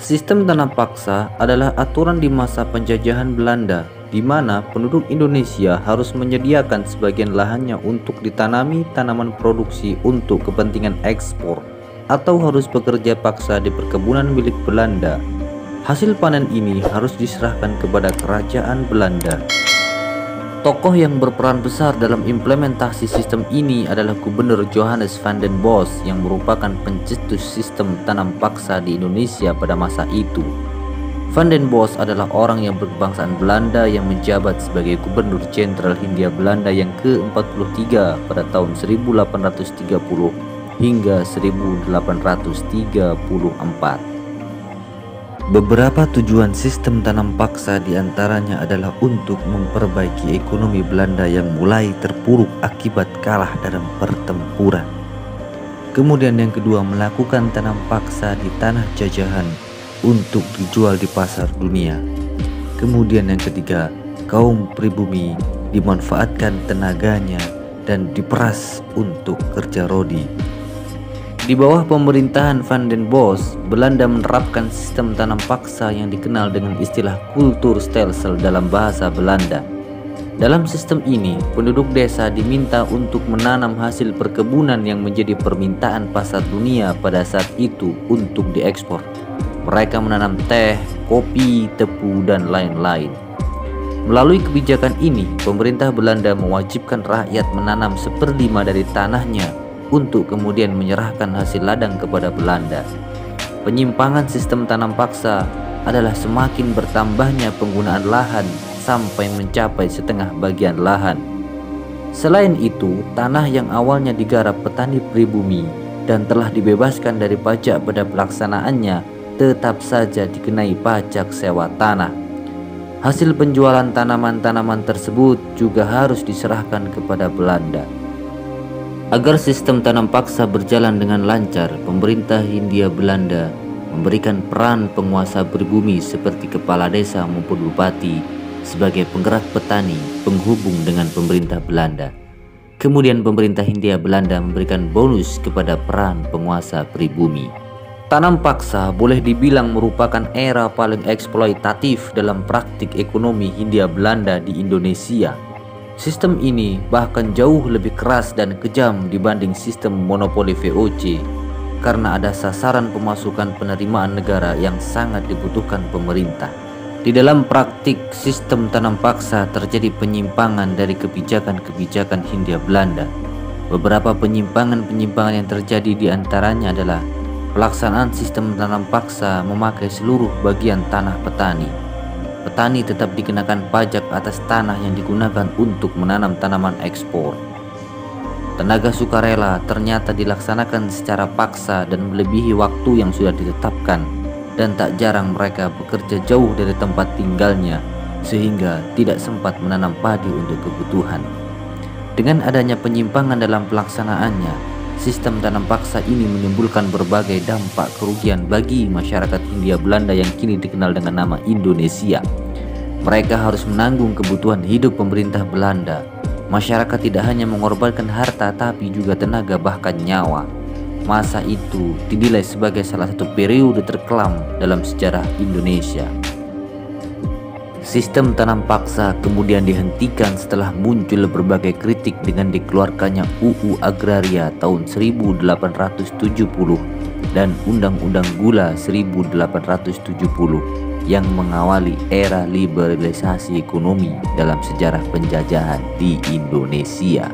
Sistem tanam paksa adalah aturan di masa penjajahan Belanda, di mana penduduk Indonesia harus menyediakan sebagian lahannya untuk ditanami tanaman produksi untuk kepentingan ekspor, atau harus bekerja paksa di perkebunan milik Belanda. Hasil panen ini harus diserahkan kepada kerajaan Belanda. Tokoh yang berperan besar dalam implementasi sistem ini adalah Gubernur Johannes van den Bos yang merupakan pencetus sistem tanam paksa di Indonesia pada masa itu. Van den Bos adalah orang yang berkebangsaan Belanda yang menjabat sebagai Gubernur Jenderal Hindia Belanda yang ke-43 pada tahun 1830 hingga 1834. Beberapa tujuan sistem tanam paksa diantaranya adalah untuk memperbaiki ekonomi Belanda yang mulai terpuruk akibat kalah dalam pertempuran. Kemudian yang kedua, melakukan tanam paksa di tanah jajahan untuk dijual di pasar dunia. Kemudian yang ketiga, kaum pribumi dimanfaatkan tenaganya dan diperas untuk kerja rodi. Di bawah pemerintahan Van den Bos, Belanda menerapkan sistem tanam paksa yang dikenal dengan istilah kulturstelsel dalam bahasa Belanda. Dalam sistem ini, penduduk desa diminta untuk menanam hasil perkebunan yang menjadi permintaan pasar dunia pada saat itu untuk diekspor. Mereka menanam teh, kopi, tebu, dan lain-lain. Melalui kebijakan ini, pemerintah Belanda mewajibkan rakyat menanam 1/5 dari tanahnya untuk kemudian menyerahkan hasil ladang kepada Belanda. Penyimpangan sistem tanam paksa adalah semakin bertambahnya penggunaan lahan sampai mencapai setengah bagian lahan. Selain itu, tanah yang awalnya digarap petani pribumi dan telah dibebaskan dari pajak pada pelaksanaannya tetap saja dikenai pajak sewa tanah. Hasil penjualan tanaman-tanaman tersebut juga harus diserahkan kepada Belanda. Agar sistem tanam paksa berjalan dengan lancar, pemerintah Hindia Belanda memberikan peran penguasa pribumi seperti kepala desa maupun bupati sebagai penggerak petani penghubung dengan pemerintah Belanda. Kemudian pemerintah Hindia Belanda memberikan bonus kepada peran penguasa pribumi. Tanam paksa boleh dibilang merupakan era paling eksploitatif dalam praktik ekonomi Hindia Belanda di Indonesia. Sistem ini bahkan jauh lebih keras dan kejam dibanding sistem monopoli VOC karena ada sasaran pemasukan penerimaan negara yang sangat dibutuhkan pemerintah. Di dalam praktik sistem tanam paksa terjadi penyimpangan dari kebijakan-kebijakan Hindia Belanda. Beberapa penyimpangan yang terjadi diantaranya adalah pelaksanaan sistem tanam paksa memakai seluruh bagian tanah petani. Petani tetap dikenakan pajak atas tanah yang digunakan untuk menanam tanaman ekspor. Tenaga sukarela ternyata dilaksanakan secara paksa dan melebihi waktu yang sudah ditetapkan, dan tak jarang mereka bekerja jauh dari tempat tinggalnya sehingga tidak sempat menanam padi untuk kebutuhan. Dengan adanya penyimpangan dalam pelaksanaannya, sistem tanam paksa ini menimbulkan berbagai dampak kerugian bagi masyarakat Hindia Belanda yang kini dikenal dengan nama Indonesia. Mereka harus menanggung kebutuhan hidup pemerintah Belanda. Masyarakat tidak hanya mengorbankan harta tapi juga tenaga bahkan nyawa. Masa itu dinilai sebagai salah satu periode terkelam dalam sejarah Indonesia. Sistem tanam paksa kemudian dihentikan setelah muncul berbagai kritik dengan dikeluarkannya UU Agraria tahun 1870 dan Undang-Undang Gula 1870 yang mengawali era liberalisasi ekonomi dalam sejarah penjajahan di Indonesia.